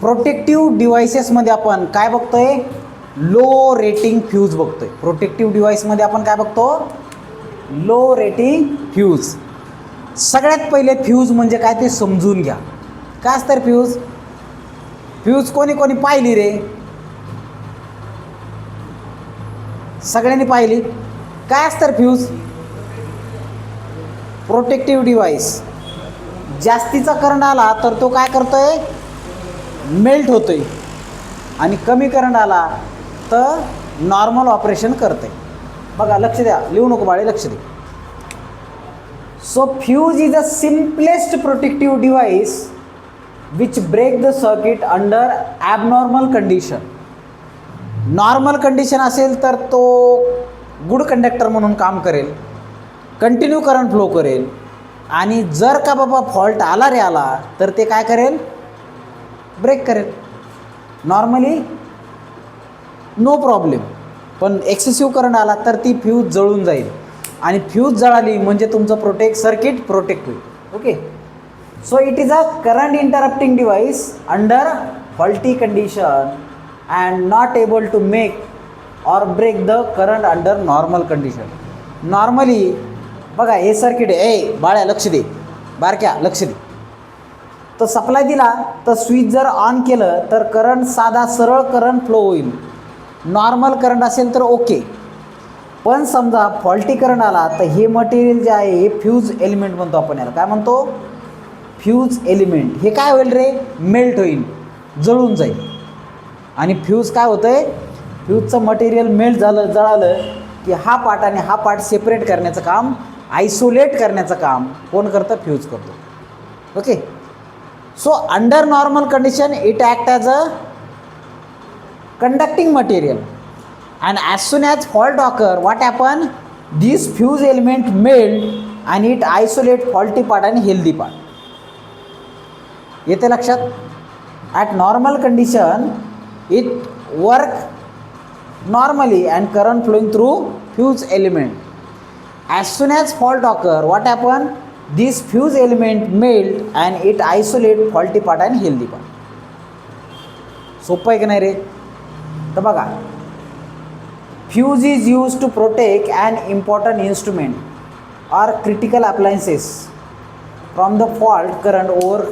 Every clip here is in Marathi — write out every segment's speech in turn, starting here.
प्रोटेक्टिव्ह डिव्हाइसेसमध्ये आपण काय बघतोय, लो रेटिंग फ्यूज बघतोय. प्रोटेक्टिव्ह डिव्हाइसमध्ये आपण काय बघतो, लो रेटिंग फ्यूज. सगळ्यात पहिले फ्यूज म्हणजे काय ते समजून घ्या. काय असतं फ्यूज? फ्यूज कोणी कोणी पाहिली रे? सगळ्यांनी पाहिली. काय असतं फ्यूज? Protective device. जास्तीचा करंट आला तर तो काय करतोय, मेल्ट होतोय, आणि कमी करंट आला तर नॉर्मल ऑपरेशन करते. बघा, लक्ष द्या, लिहू नको बाळे, लक्ष दे. So fuse is a simplest protective device which break the circuit under abnormal condition. Normal condition असेल तर तो गुड कंडक्टर म्हणून काम करेल, कंटिन्यू करंट फ्लो करेल. आणि जर का बाबा फॉल्ट आला रे आला तर ते काय करेल, ब्रेक करेल. Normally no problem. पण एक्सेसिव्ह करंट आला तर ती फ्यूज जळून जाईल, आणि फ्यूज जळाली म्हणजे तुमचं सर्किट प्रोटेक्ट होईल. Okay. So it is a current interrupting device under faulty condition and not able to make or break the current under normal condition. Normally बघा, हे सर्किट आहे, बाळ्या लक्ष दे, बारक्या लक्ष दे. तर सप्लाय दिला तर स्विच जर ऑन केलं तर करंट साधा सरळ करंट फ्लो होईल. नॉर्मल करंट असेल तर ओके. पण समजा फॉल्टी करंट आला तर हे मटेरियल जे आहे हे फ्यूज एलिमेंट म्हणतो आपण याला. काय म्हणतो? Fuse element. हे काय होईल रे, मेल्ट होईल, जळून जाईल. आणि फ्यूज काय होतं आहे, फ्यूजचं मटेरियल मेल्ट झालं, जळालं की हा पार्ट आणि हा पार्ट सेपरेट करण्याचं काम, आयसोलेट करण्याचं काम कोण करतं? फ्यूज करतो. Okay. So under normal condition it act as a conducting material, and as soon as fault occur, what happen? This fuse element melt and it isolate faulty part and healthy part. येते लक्षात? At normal condition it work normally and current flowing through fuse element. As soon as fault occur, what happen? This fuse element melt and it isolate faulty part and healthy part. सोपं आहे की नाही रे? तर बघा, fuse is use to protect an important instrument or critical appliances from the fault current or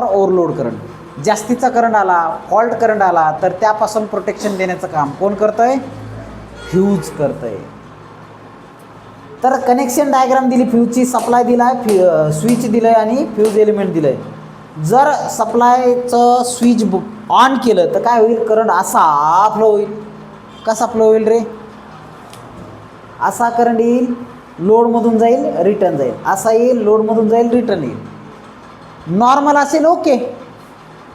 overload current. जास्तीचा करंट आला, फॉल्ट करंट आला तर त्यापासून प्रोटेक्शन देण्याचं काम कोण करतं आहे? फ्यूज करतं आहे. तर कनेक्शन डायग्राम दिली, फ्यूजची सप्लाय दिला आहे, स्विच दिलं आहे आणि फ्यूज एलिमेंट दिलं आहे. जर सप्लायचं स्विच ऑन केलं तर काय होईल? करंट असा फ्लो होईल. कसा फ्लो होईल रे? असा करंट येईल, लोडमधून जाईल, रिटर्न जाईल. असा येईल, लोडमधून जाईल, रिटर्न येईल. नॉर्मल असेल ओके.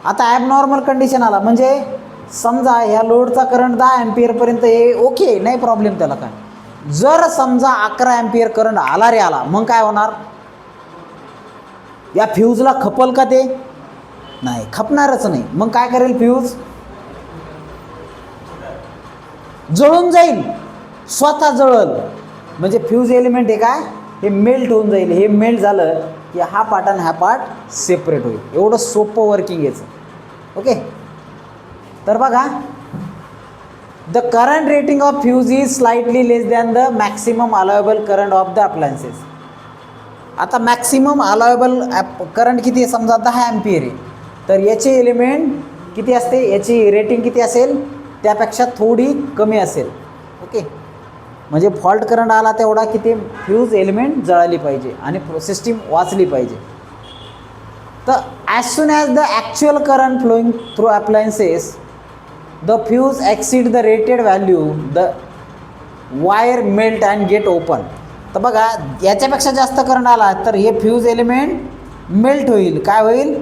आता ॲबनॉर्मल कंडिशन आला म्हणजे समजा ह्या लोडचा करंट 10 अँपिअरपर्यंत हे ओके, नाही प्रॉब्लेम त्याला. काय जर समजा 11 अँपिअर करंट आला रे आला, मग काय होणार? या फ्यूजला खपल का ते? नाही, खपणारच नाही. मग काय करेल फ्यूज? जळून जाईल, स्वतः जळल. म्हणजे फ्यूज एलिमेंट हे काय, हे मेल्ट होऊन जाईल. हे मेल्ट झालं की हा पार्ट आणि हा पार्ट सेपरेट होईल. एवढं सोपं वर्किंग याचं. ओके. तर बघा, the current rating of fuse is slightly less than the maximum allowable current of the appliances. आता मॅक्सिमम अलाउएबल करंट किती आहे? समजा 10 अँपिअर आहे, तर याचे एलिमेंट किती असते? याची रेटिंग किती असेल? त्यापेक्षा थोडी कमी असेल. ओके. म्हणजे फॉल्ट करंट आला तेवढा किती फ्यूज एलिमेंट जळाली पाहिजे आणि सिस्टीम वाचली पाहिजे. तर as soon as the actual current flowing through appliances the fuse exceed the rated value, the wire melt and get open. तर बघा, याच्यापेक्षा जास्त करंट आला तर हे फ्यूज एलिमेंट मेल्ट होईल. काय होईल?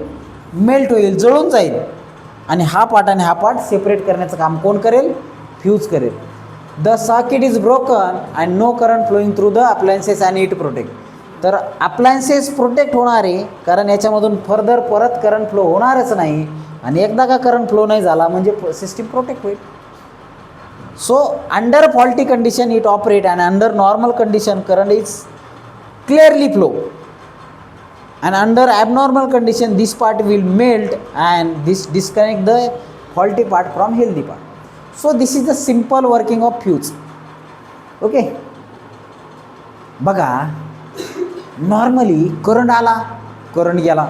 मेल्ट होईल, जळून जाईल. आणि हा पार्ट आणि हा पार्ट सेपरेट करण्याचं काम कोण करेल? फ्यूज करेल. The circuit is broken and no current flowing through the appliances and it protect. तर अप्लायन्सेस प्रोटेक्ट होणार आहे, कारण याच्यामधून फर्दर परत करंट फ्लो होणारच नाही. आणि एकदा का करंट फ्लो नाही झाला म्हणजे सिस्टीम प्रोटेक्ट होईल. So under faulty condition it operate and under normal condition current is clearly flow and under abnormal condition this part will melt and this disconnect the faulty part from healthy part. So this is the simple working of fuse. Okay, बघा नॉर्मली करंट आला, करंट गेला,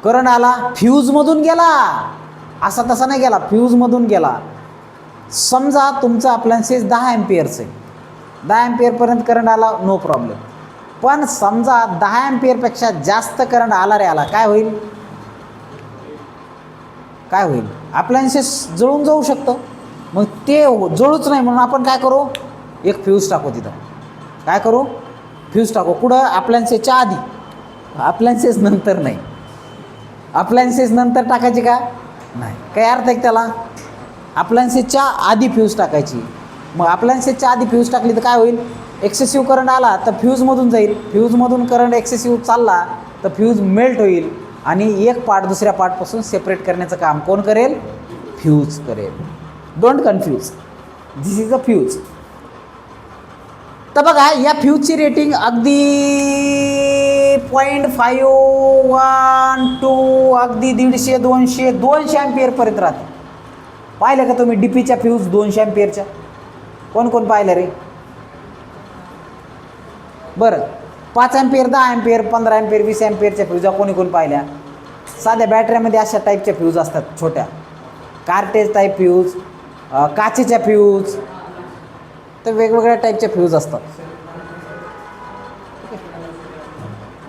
करंट आला फ्यूजमधून गेला, असा तसा नाही गेला, फ्यूजमधून गेला. समजा तुमचं अप्लायन्सेस 10 एम्पियरचं आहे, 10 एम्पियरपर्यंत करंट आला, नो प्रॉब्लेम. पण समजा 10 एम्पियरपेक्षा जास्त करंट आला रे आला, काय होईल? काय होईल? अप्लायन्सेस जळून जाऊ शकतं. मग ते जळूच नाही म्हणून आपण काय करू? एक फ्यूज टाकू तिथं. काय करू? फ्यूज टाकू. कुठं? अप्लायन्सेसच्या आधी. अप्लायन्सेस नंतर नाही. अप्लायन्सेस नंतर टाकायची का? नाही. काय अर्थ आहे त्याला? अप्लायन्सेसच्या आधी फ्यूज टाकायची. मग अप्लायन्सेसच्या आधी फ्यूज टाकली तर काय होईल? एक्सेसिव्ह करंट आला तर फ्यूजमधून जाईल, फ्यूजमधून करंट एक्सेसिव्ह चालला तर फ्यूज मेल्ट होईल आणि एक पार्ट दुसऱ्या पार्टपासून सेपरेट करण्याचं काम कोण करेल? फ्यूज करेल. Don't confuse, this is a fuse. तर बघा या फ्यूजची रेटिंग अगदी 0.5, 1, 2 अगदी 150, 200 एम्पियरपर्यंत राहते. पाहिलं का तुम्ही डीपीच्या फ्यूज 200 एम्पियरच्या? कोण कोण पाहिलं रे? बरं, 5 एम्पियर, 10 एम्पियर, 15 एम्पियर, 20 एम्पियरच्या फ्यूजा कोणी कोण पाहिल्या? साध्या बॅटऱ्यामध्ये अशा टाईपच्या फ्यूज असतात छोट्या, कार्टेज टाईप फ्यूज, काचेच्या फ्यूज, तर वेगवेगळ्या टाईपच्या फ्यूज असतात.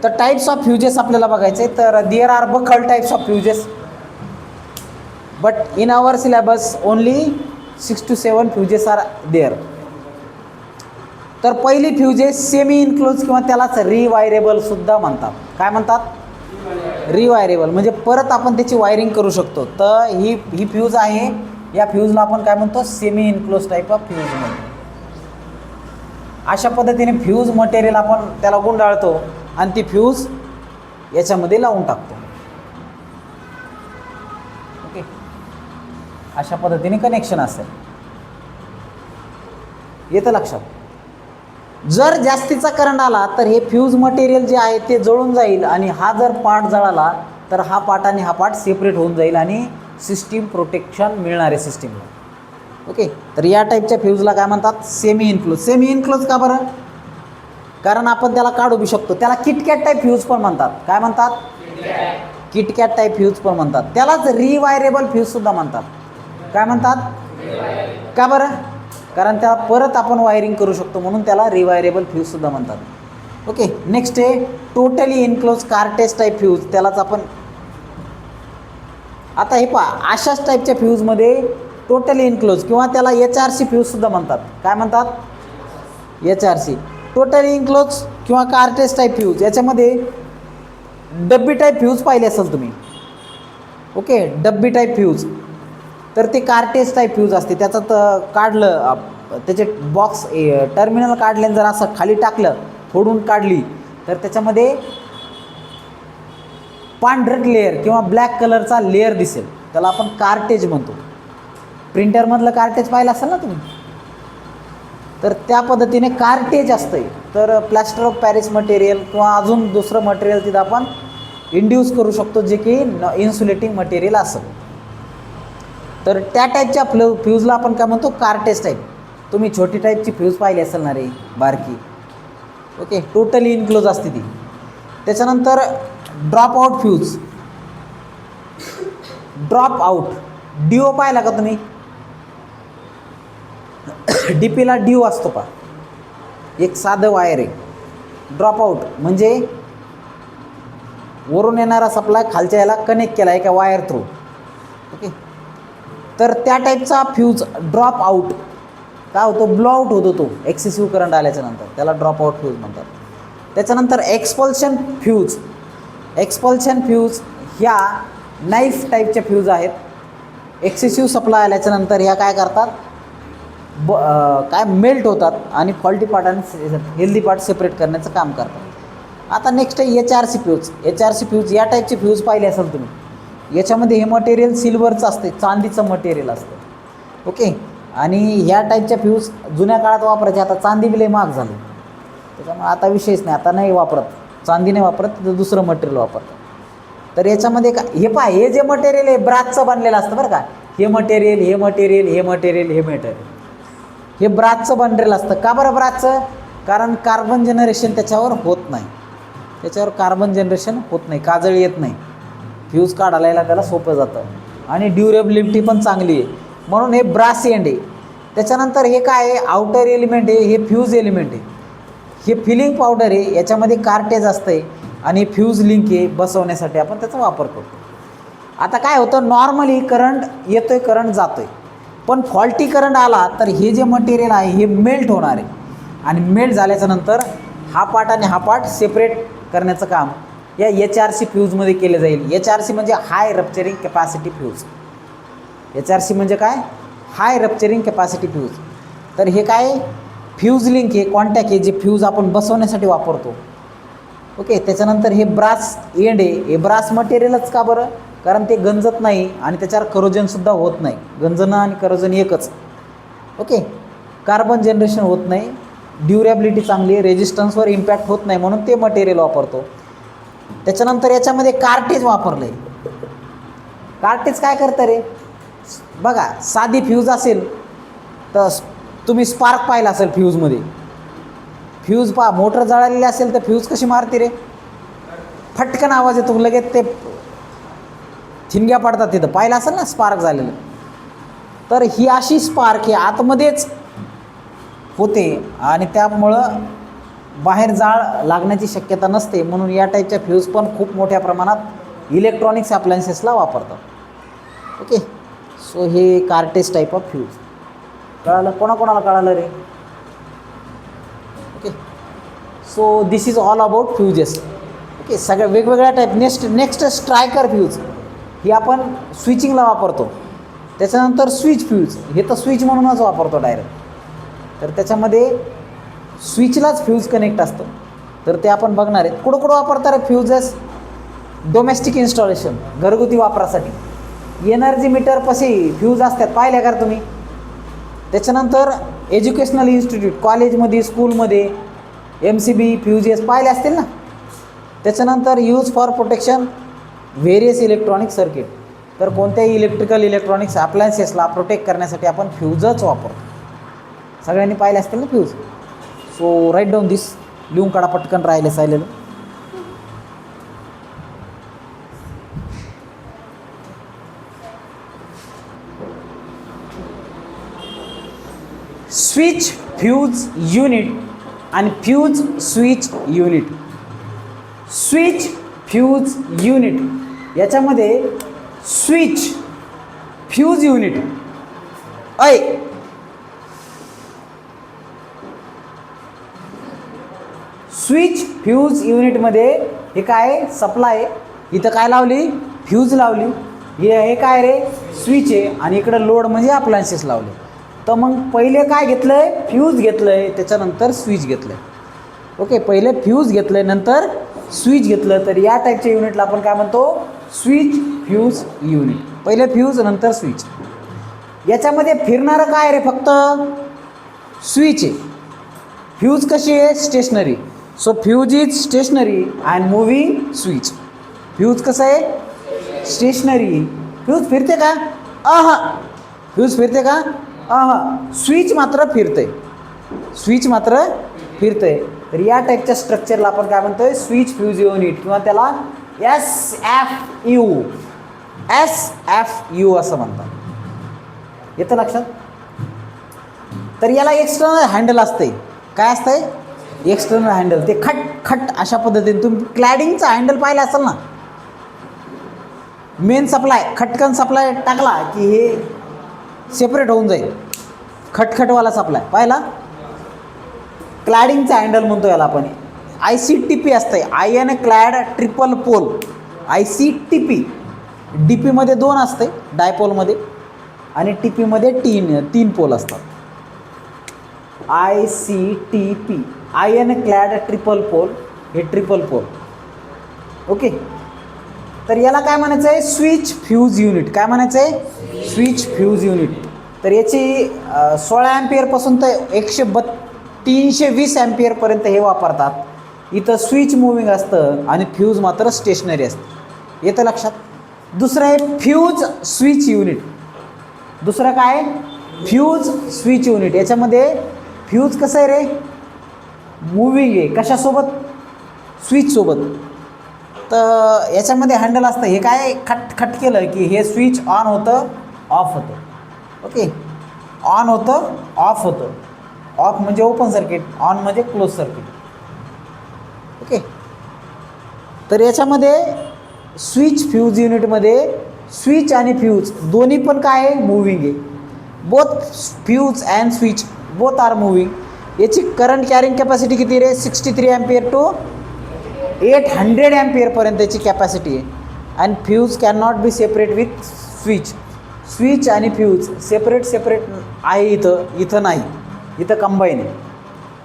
तर टाईप्स ऑफ फ्यूजेस आपल्याला बघायचे. तर देअर आर बखल types of fuses, but in our syllabus only 6 to 7 fuses are there. तर पहिली फ्यूजेस सेमी इन्क्लोज किंवा त्यालाच रिवायरेबल सुद्धा म्हणतात. काय म्हणतात? रिवायरेबल म्हणजे परत आपण त्याची वायरिंग करू शकतो. तर ही फ्यूज आहे, या फ्यूजला आपण काय म्हणतो? Semi enclose type of fuse म्हणतो. अशा पद्धतीने फ्यूज मटेरियल आपण त्याला गुंडाळतो आणि ती फ्यूज याच्यामध्ये लावून टाकतो. ओके, अशा पद्धतीने कनेक्शन असेल. येतं लक्षात? जर जास्तीचा करंट आला तर हे फ्यूज मटेरियल जे आहे ते जळून जाईल आणि हा जर पार्ट जळाला तर हा पार्ट आणि हा पार्ट सेपरेट होऊन जाईल आणि सिस्टीम प्रोटेक्शन मिळणार आहे सिस्टीमला. ओके, तर या टाईपच्या फ्यूजला काय म्हणतात? Semi enclose. सेमी इन्क्लोज का बरं? कारण आपण त्याला काढू बी शकतो. त्याला किटकॅट टाईप फ्यूज पण म्हणतात. काय म्हणतात? किटकॅट टाईप फ्यूज पण म्हणतात. त्यालाच रिवायरेबल फ्यूजसुद्धा म्हणतात. काय म्हणतात? का बरं? कारण त्याला परत आपण वायरिंग करू शकतो म्हणून त्याला रिवायरेबल फ्यूजसुद्धा म्हणतात. ओके, नेक्स्ट आहे totally enclose cartridge type fuse. त्यालाच आपण आता हे पहा, अशाच टाईपच्या फ्यूजमध्ये टोटली इन्क्लोज किंवा त्याला HRC फ्यूजसुद्धा म्हणतात. काय म्हणतात? HRC, टोटली इन्क्लोज किंवा कार्टेज टाईप फ्यूज. याच्यामध्ये डब्बी टाईप फ्यूज पाहिले असेल तुम्ही. ओके, डब्बी टाईप फ्यूज तर ते कार्टेज टाईप फ्यूज असते. त्याचं तर काढलं, त्याचे बॉक्स टर्मिनल काढले जर असं खाली टाकलं, फोडून काढली तर त्याच्यामध्ये पांढरट लेअर किंवा ब्लॅक कलरचा लेअर दिसेल. त्याला आपण कार्टेज म्हणतो. प्रिंटरमधलं कार्टेज पाहिलं असेल ना तुम्ही, तर त्या पद्धतीने कार्टेज असतं. तर प्लॅस्टर ऑफ पॅरिस मटेरियल किंवा अजून दुसरं मटेरियल तिथं आपण इंड्यूस करू शकतो जे की इन्सुलेटिंग मटेरियल असेल. तर त्या टाईपच्या फ्यूजला आपण काय म्हणतो? Cartridge type. तुम्ही छोटी टाईपची फ्यूज पाहिली असेल ना रे, बारकी. ओके, टोटली इन्क्लोज असते ती. त्याच्यानंतर drop out fuse. Drop out, DO पाहिला का तुम्ही? डीपीला DO असतो पा, एक साधं वायर आहे. ड्रॉप आउट म्हणजे वरून येणारा सप्लाय खालच्या याला कनेक्ट केला एका वायर थ्रू. ओके, तर त्या टाईपचा फ्यूज ड्रॉप आउट काय होतो? ब्लो आउट होतो तो एक्सेसिव्ह करंट आल्याच्यानंतर. त्याला ड्रॉप आउट फ्यूज म्हणतात. त्याच्यानंतर एक्सपल्शन फ्यूज. एक्सपल्शन फ्यूज ह्या नाईफ टाईपच्या फ्यूज आहेत. एक्सेसिव्ह सप्लाय आल्याच्यानंतर ह्या काय करतात? काय मेल्ट होतात आणि फॉल्टी पार्ट आणि हेल्दी पार्ट सेपरेट करण्याचं काम करतात. आता नेक्स्ट आहे HRC फ्यूज. HRC फ्यूज या टाईपचे फ्यूज पाहिले असेल तुम्ही. याच्यामध्ये हे मटेरियल सिल्वरचं असते, चांदीचं मटेरियल असतं. ओके, आणि ह्या टाईपच्या फ्यूज जुन्या काळात वापरायचे. आता चांदी बी लय महाग झाली त्याच्यामुळे आता विषयच नाही, आता नाही वापरत. चांदी नाही वापरत, तर दुसरं मटेरियल वापरतात. तर याच्यामध्ये का हे पहा, हे जे मटेरियल आहे ब्रासचं बनलेलं असतं बरं का. हे मटेरियल हे मटेरियल हे मटेरियल हे मटेरियल हे ब्रासचं बनलेलं असतं. का बरं ब्रासचं? कारण कार्बन जनरेशन त्याच्यावर होत नाही. त्याच्यावर कार्बन जनरेशन होत नाही, काजळी येत नाही, फ्यूज काढायला त्याला सोपं जातं आणि ड्युरेबिलिटी पण चांगली आहे, म्हणून हे ब्रास एंड आहे. त्याच्यानंतर हे काय आहे, आउटर एलिमेंट आहे, हे फ्यूज एलिमेंट आहे. हे फिलिंग पावडर आहे, याच्यामध्ये कार्टेज असतं आहे आणि फ्यूज लिंक आहे बसवण्यासाठी आपण त्याचा वापर करतो. आता काय होतं, नॉर्मली करंट येतोय करंट जातोय, पण फॉल्टी करंट आला तर हे जे मटेरियल आहे हे मेल्ट होणार आहे आणि मेल्ट झाल्याच्या नंतर हा पार्ट आणि हा पार्ट सेपरेट करण्याचं काम या HRC फ्यूजमध्ये केलं जाईल. HRC म्हणजे हाय रप्चरिंग कॅपॅसिटी फ्यूज. HRC म्हणजे काय, हाय रप्चरिंग कॅपॅसिटी फ्यूज. तर हे काय फ्यूज लिंक आहे, कॉन्टॅक्ट आहे, जे फ्यूज आपण बसवण्यासाठी वापरतो. ओके. त्याच्यानंतर हे ब्रास एंड आहे, हे ब्रास मटेरियलच का बरं, कारण ते गंजत नाही आणि त्याच्यावर करोजनसुद्धा होत नाही. गंजणं आणि करोजन एकच. ओके. कार्बन जनरेशन होत नाही, ड्युरेबिलिटी चांगली आहे, रेजिस्टन्सवर इम्पॅक्ट होत नाही, म्हणून ते मटेरियल वापरतो. त्याच्यानंतर याच्यामध्ये कार्टेज वापरलं आहे. कार्टेज काय करतं रे, बघा साधी फ्यूज असेल तर तुम्ही स्पार्क पाहिला असेल फ्यूजमध्ये. फ्यूज पहा, मोटर जळालेली असेल तर फ्यूज कशी मारते रे, फटकन आवाज येतो, लगेच ते ठिणग्या पडतात तिथं, पाहिलं असेल ना स्पार्क झालेलं. तर ही अशी स्पार्क हे आतमध्येच होते आणि त्यामुळं बाहेर जाळ लागण्याची शक्यता नसते, म्हणून या टाईपच्या फ्यूज पण खूप मोठ्या प्रमाणात इलेक्ट्रॉनिक्स अप्लायन्सेसला वापरतात. ओके. सो हे कार्टेज टाईप ऑफ फ्यूज. कळालं, कोणाकोणाला कळालं रे? Okay. So this is all about fuses. Okay. सगळ्या वेगवेगळ्या टाईप. नेक्स्ट स्ट्रायकर फ्यूज, ही आपण स्विचिंगला वापरतो. त्याच्यानंतर स्विच फ्यूज, हे तर स्विच म्हणूनच वापरतो डायरेक्ट. तर त्याच्यामध्ये स्विचलाच फ्यूज कनेक्ट असतं, तर ते आपण बघणार आहेत. कुठं कुठं वापरतात फ्यूजेस, डोमेस्टिक इन्स्टॉलेशन, घरगुती वापरासाठी. एनर्जी मीटर पशी फ्यूज असतात, पाहिल्या का तुम्ही? त्याच्यानंतर एज्युकेशनल इन्स्टिट्यूट, कॉलेजमध्ये स्कूलमध्ये MCB फ्यूजेस पाहिले असतील ना. त्याच्यानंतर use for protection various electronic circuit, तर कोणत्याही इलेक्ट्रॉनिक्स अप्लायन्सेसला प्रोटेक्ट करण्यासाठी आपण फ्यूजच वापरतो. सगळ्यांनी पाहिले असतील ना fuse. So write down this, लिहून काढा पटकन राहिले सायलेलं. स्विच फ्यूज युनिट आणि fuse switch unit. Switch fuse unit याच्यामध्ये switch fuse unit switch fuse युनिटमध्ये हे काय, सप्लाय, इथं काय लावली, फ्यूज लावली. हे काय रे, स्विच आहे आणि इकडं लोड म्हणजे अप्लायन्सेस लावले. तर मग पहिले काय घेतलं आहे, फ्यूज घेतलं आहे, त्याच्यानंतर स्विच घेतलं आहे. ओके. पहिले फ्यूज घेतलं आहे, नंतर स्विच घेतलं. तर या टाईपच्या युनिटला आपण काय म्हणतो, स्विच फ्यूज युनिट. पहिले फ्यूज नंतर स्विच. याच्यामध्ये फिरणारं काय रे, फक्त स्विच आहे. फ्यूज कशी आहे, stationary. So fuse is stationary and moving switch. Fuse कसं आहे, स्टेशनरी. फ्यूज फिरते का, फ्यूज फिरते का, स्विच मात्र फिरते, स्विच मात्र फिरते. तर या टाईपच्या स्ट्रक्चरला आपण काय म्हणतोय, स्विच फ्यूज युनिट, किंवा त्याला SFU असं म्हणतात. येतं लक्षात. तर याला एक्सटर्नल हँडल असते. काय असतंय, एक्सटर्नल हँडल. ते खट अशा पद्धतीने तुम्ही क्लॅडिंगचा हँडल पाहिला असेल ना. मेन सप्लाय, खटकन सप्लाय टाकला की हे सेपरेट होऊन जाईल, खटखटवाला सप्लाय पाहिला. क्लॅडिंगचा हँडल म्हणतो याला आपण. ICTP असते, iron clad triple pole, ICTP. DP मध्ये 2 असते, डायपोलमध्ये, आणि TP मध्ये 3 पोल असतात. ICTP, ion clad triple pole, हे ट्रिपल पोल. ओके. तर याला काय म्हणायचं आहे, स्विच फ्यूज युनिट. काय म्हणायचं आहे, स्विच फ्यूज युनिट. तर याची 16 अँपिअरपासून तर 320 अँपिअरपर्यंत हे वापरतात. इथं स्विच मुव्हिंग असतं आणि फ्यूज मात्र स्टेशनरी असतं. येतं लक्षात. दुसरं आहे फ्यूज स्विच युनिट. दुसरं काय? Fuse switch unit. याच्यामध्ये फ्यूज कसं आहे रे? मुव्हिंग आहे. कशासोबत? स्विचसोबत. तर याच्यामध्ये हँडल असतं. हे काय खट खट केलं की हे स्विच ऑन होतं, ऑफ होतं. ओके, ऑन होतं, ऑफ होतं. ऑफ म्हणजे ओपन सर्किट, ऑन म्हणजे क्लोज सर्किट. ओके, तर याच्यामध्ये स्विच फ्यूज युनिटमध्ये स्विच आणि फ्यूज दोन्ही पण काय आहे? मूव्हिंग आहे. Both fuse and switch both are moving. याची करंट कॅरिंग कॅपॅसिटी किती रे? 63 अँपियर टू 800 अँपियरपर्यंत याची कॅपॅसिटी आहे. And fuse can not be separate with switch. Switch आणि फ्यूज सेपरेट आहे इथं नाही, इथं कंबाईन आहे.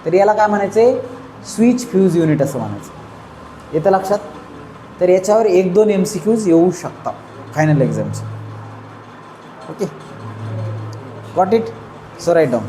तर याला काय म्हणायचं आहे? स्विच फ्यूज युनिट असं म्हणायचं. येतं लक्षात. तर याच्यावर 1-2 MCQs येऊ शकतात फायनल एक्झामचे. Okay, got it. So write down.